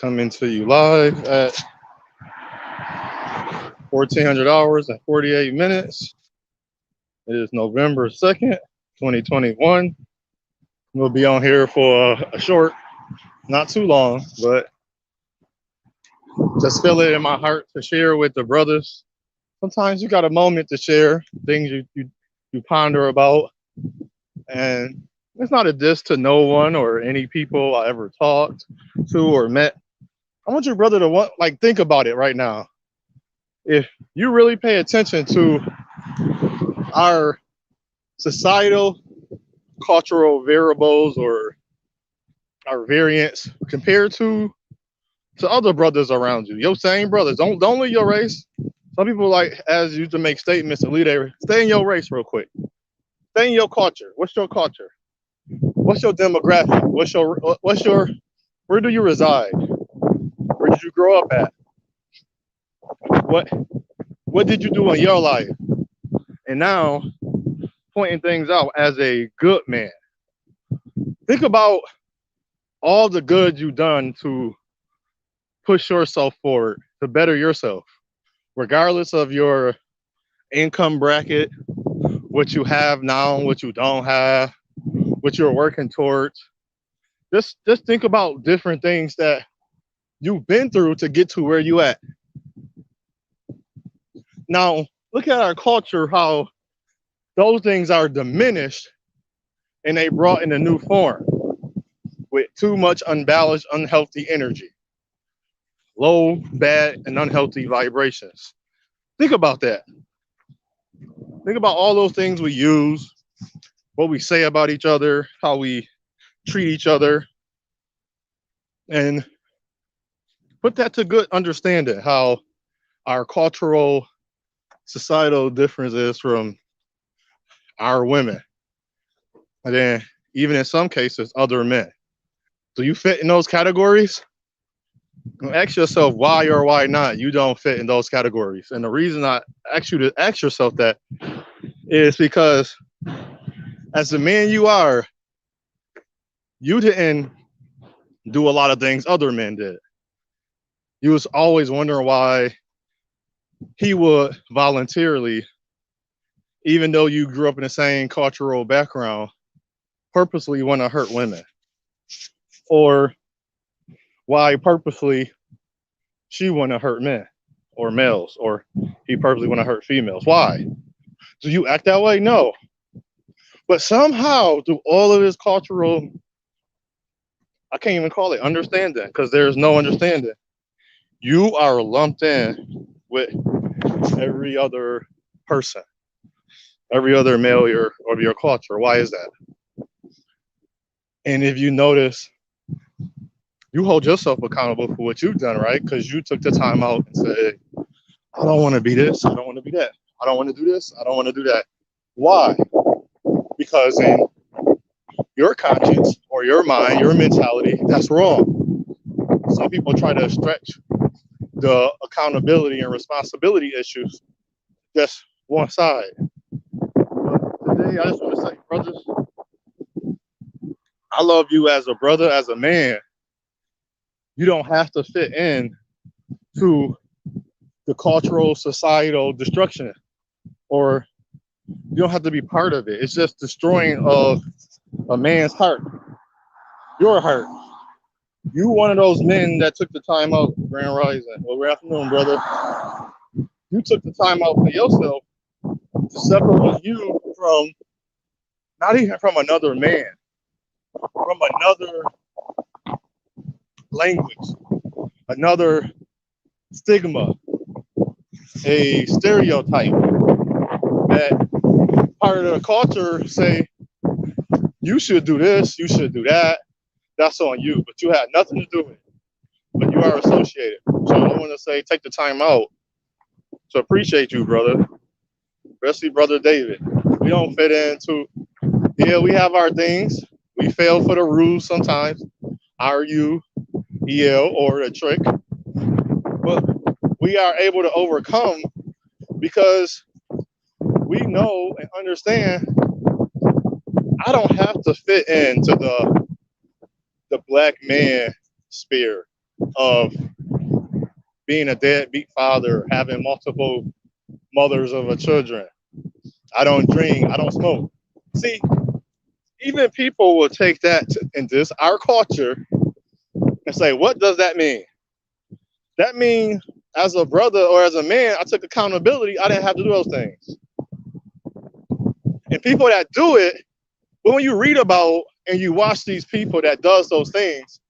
Coming to you live at 1400 hours and 48 minutes. It is November 2nd, 2021. We'll be on here for a short, not too long, but just feel it in my heart to share with the brothers. Sometimes you got a moment to share things you ponder about, and it's not a diss to no one or any people I ever talked to or met. I want your brother to think about it right now. If you really pay attention to our societal, cultural variables or our variants compared to other brothers around you, your same brothers, don't leave your race. Some people as you to make statements and leave their stay in your race real quick. Stay in your culture. What's your culture? What's your demographic? Where do you reside? Where did you grow up at? What did you do in your life? And now, pointing things out as a good man. Think about all the good you've done to push yourself forward, to better yourself, regardless of your income bracket, what you have now, what you don't have, what you're working towards. Just think about different things that you've been through to get to where you at. Now, look at our culture, how those things are diminished and they brought in a new form with too much unbalanced, unhealthy energy, low, bad, and unhealthy vibrations. Think about that. Think about all those things we use, what we say about each other, how we treat each other, and put that to good understanding how our cultural, societal differences from our women, and then even in some cases, other men. Do you fit in those categories? Ask yourself why or why not you don't fit in those categories. And the reason I ask you to ask yourself that is because as the man you are, you didn't do a lot of things other men did. You was always wondering why he would voluntarily, even though you grew up in the same cultural background, purposely want to hurt women. Or why purposely she want to hurt men or males, or he purposely want to hurt females. Why? Do you act that way? No. But somehow, through all of this cultural, I can't even call it understanding, because there's no understanding, you are lumped in with every other person, every other male of your culture. Why is that? And if you notice, you hold yourself accountable for what you've done, right? Because you took the time out and said, I don't want to be this, I don't want to be that. I don't want to do this, I don't want to do that. Why? Because in your conscience or your mind, your mentality, that's wrong. Some people try to stretch the accountability and responsibility issues just one side. But today, I just want to say, brothers, I love you as a brother, as a man. You don't have to fit in to the cultural, societal destruction, or you don't have to be part of it. It's just destroying of a man's heart, your heart. You one of those men that took the time out, Grand Rising. Well, good afternoon, brother. You took the time out for yourself to separate you from, not even from another man, from another language, another stigma, a stereotype that part of the culture say, you should do this, you should do that. That's on you, but you had nothing to do with it. But you are associated. So I want to say, take the time out to appreciate you, brother. Especially Brother David. We don't fit into, yeah, we have our things. We fail for the rules sometimes. R-U, E-L, or a trick. But we are able to overcome because we know and understand I don't have to fit into the black man sphere. of being a deadbeat father, having multiple mothers of a children. I don't drink, I don't smoke. See, even people will take that in this our culture and say, what does that mean? That means as a brother or as a man, I took accountability. I didn't have to do those things. And people that do it, but when you read about and you watch these people that does those things,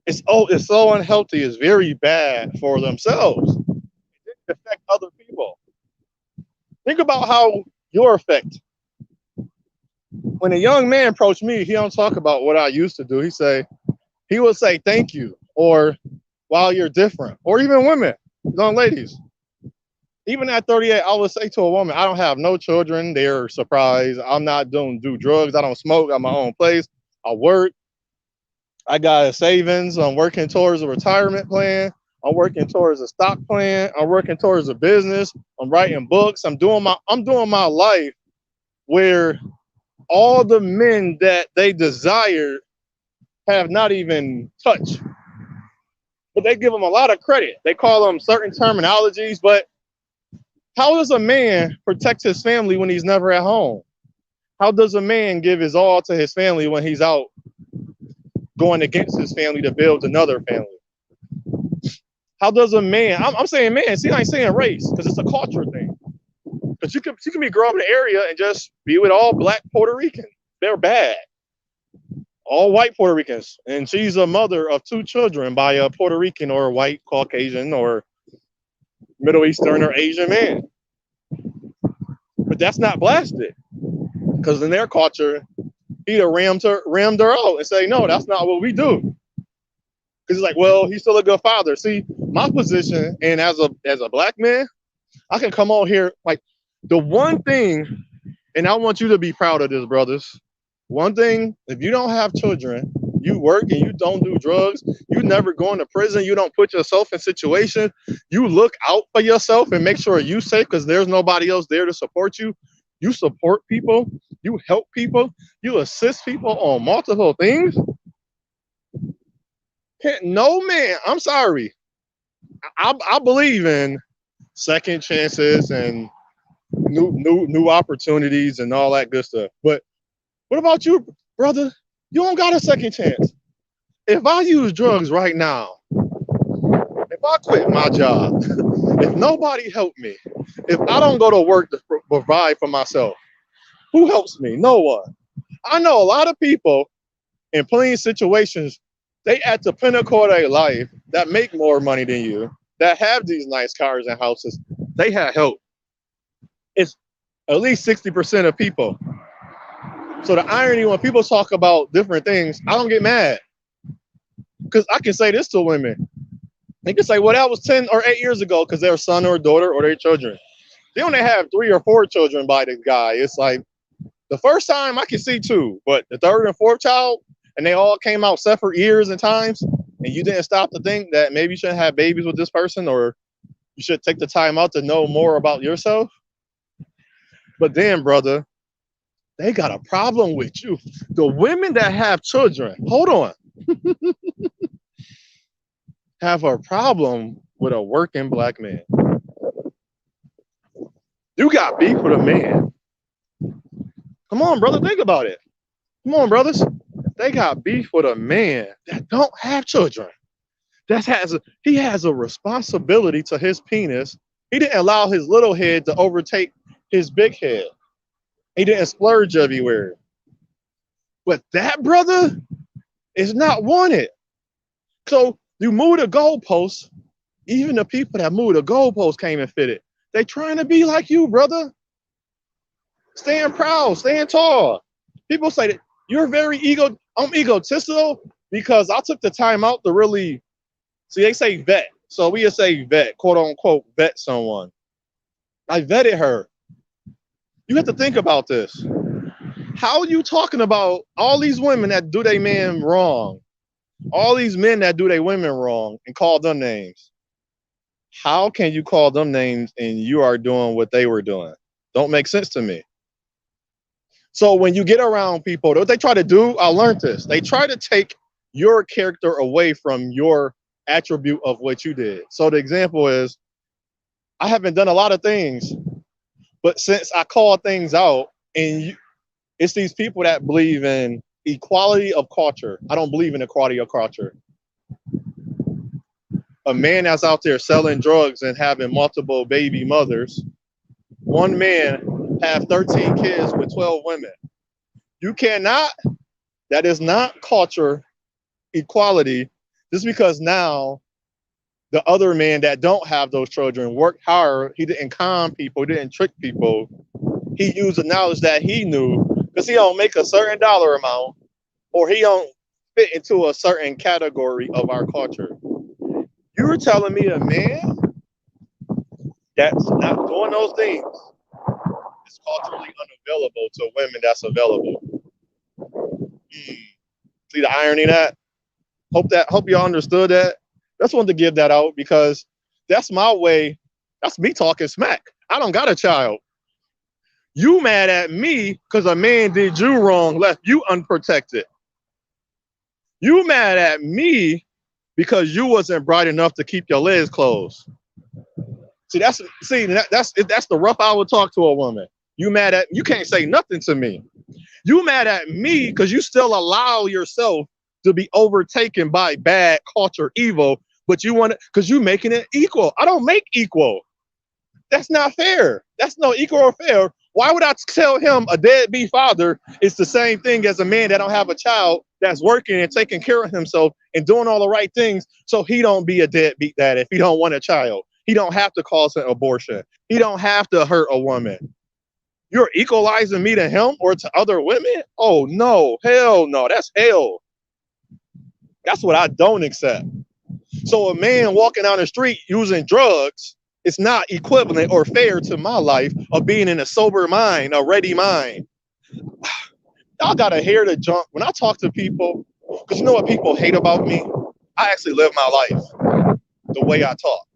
it's so unhealthy. It's very bad for themselves. It affects other people. Think about how your effect. When a young man approached me, he don't talk about what I used to do. He would say thank you, or wow, you're different, or even women, young ladies. Even at 38, I would say to a woman, I don't have no children. They're surprised. I'm not do drugs. I don't smoke. I have my own place. I work. I got a savings. I'm working towards a retirement plan. I'm working towards a stock plan. I'm working towards a business. I'm writing books. I'm doing my life where all the men that they desire have not even touched. But they give them a lot of credit. They call them certain terminologies, but how does a man protect his family when he's never at home? How does a man give his all to his family when he's out going against his family to build another family? How does a man, I'm saying man, see, I ain't saying race, because it's a culture thing. Because you can be grow up in an area and just be with all black Puerto Ricans. They're bad. All white Puerto Ricans. And she's a mother of 2 children by a Puerto Rican or white Caucasian or Middle Eastern or Asian man. But that's not blasted. Because in their culture, he'd have rammed her out and say, no, that's not what we do. Because he's like, well, he's still a good father. See, my position, and as a black man, I can come on here, like, the one thing, and I want you to be proud of this, brothers. One thing, if you don't have children, you work and you don't do drugs, you never go into prison, you don't put yourself in situations, you look out for yourself and make sure you're safe because there's nobody else there to support you. You support people, you help people, you assist people on multiple things. No man, I'm sorry. I believe in second chances and new opportunities and all that good stuff. But what about you, brother? You don't got a second chance. If I use drugs right now, if I quit my job, if nobody helped me, if I don't go to work to provide for myself, who helps me? No one. I know a lot of people in plenty of situations, they at the pinnacle of their life that make more money than you, that have these nice cars and houses, they have help. It's at least 60% of people. So the irony when people talk about different things, I don't get mad. Because I can say this to women. They can say, well, that was 10 or 8 years ago because their son or daughter or their children. They only have 3 or 4 children by this guy. It's like the first time I can see 2, but the 3rd and 4th child, and they all came out separate years and times, and you didn't stop to think that maybe you shouldn't have babies with this person, or you should take the time out to know more about yourself. But then, brother, they got a problem with you. The women that have children, hold on, have a problem with a working black man. You got beef with a man. Come on, brother, think about it. Come on, brothers. They got beef with a man that don't have children. He has a responsibility to his penis. He didn't allow his little head to overtake his big head. He didn't splurge everywhere. But that brother is not wanted. So you move the goalposts. Even the people that move the goalposts came and fit it. They trying to be like you, brother. Stand proud, stand tall. People say that you're very I'm egotistical because I took the time out to really, see, they say vet. So we just say vet, quote unquote, vet someone. I vetted her. You have to think about this. How are you talking about all these women that do their men wrong? All these men that do their women wrong and call them names. How can you call them names and you are doing what they were doing? Don't make sense to me. So when you get around people, what they try to do, I learned this. They try to take your character away from your attribute of what you did. So the example is, I haven't done a lot of things, but since I call things out, and it's these people that believe in equality of culture. I don't believe in equality of culture. A man that's out there selling drugs and having multiple baby mothers, one man have 13 kids with 12 women. You cannot, that is not culture equality, just because now the other man that don't have those children worked hard. He didn't con people, he didn't trick people. He used the knowledge that he knew, because he don't make a certain dollar amount, or he don't fit into a certain category of our culture. You're telling me a man that's not doing those things is culturally unavailable to women that's available. See the irony in that? Hope y'all understood that. Just wanted to give that out because that's my way. That's me talking smack. I don't got a child. You mad at me because a man did you wrong, left you unprotected. You mad at me because you wasn't bright enough to keep your legs closed. That's the rough I would talk to a woman. You can't say nothing to me. You mad at me because you still allow yourself to be overtaken by bad culture evil, but you want it because you making it equal. I don't make equal. That's not fair. That's no equal or fair. Why would I tell him a deadbeat father is the same thing as a man that don't have a child that's working and taking care of himself and doing all the right things so he don't be a deadbeat dad if he don't want a child? He don't have to cause an abortion. He don't have to hurt a woman. You're equalizing me to him or to other women? Oh, no. Hell no. That's hell. That's what I don't accept. So a man walking down the street using drugs, it's not equivalent or fair to my life of being in a sober mind, a ready mind. Y'all gotta hear the junk. When I talk to people, because you know what people hate about me? I actually live my life the way I talk.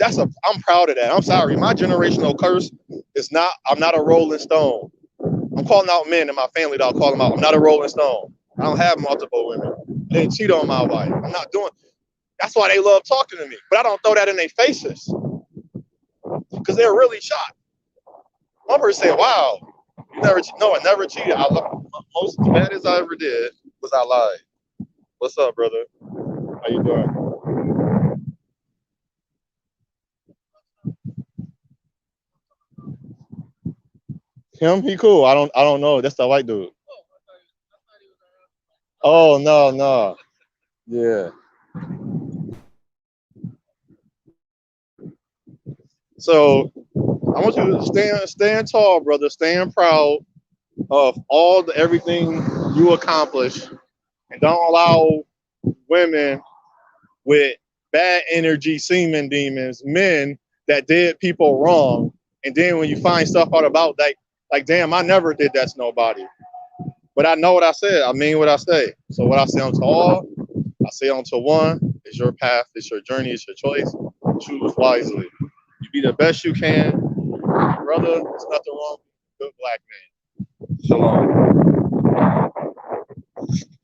I'm proud of that. I'm sorry. My generational curse is I'm not a rolling stone. I'm calling out men in my family that I'll call them out. I'm not a rolling stone. I don't have multiple women. I didn't cheat on my wife. I'm not doing. That's why they love talking to me. But I don't throw that in their faces because they're really shocked. One person said, "Wow, I never cheated. Most baddest I ever did was I lied." What's up, brother? How you doing? Him? He cool. I don't know. That's the white dude. Oh no. Yeah. So I want you to stand tall, brother. Stand proud of everything you accomplish, and don't allow women with bad energy, semen demons, men that did people wrong, and then when you find stuff out about that, like damn, I never did that to nobody. But I know what I said. I mean what I say. So what I say unto all, I say unto one. It's your path. It's your journey. It's your choice. Choose wisely. You be the best you can, brother. There's nothing wrong with a good black man. Shalom.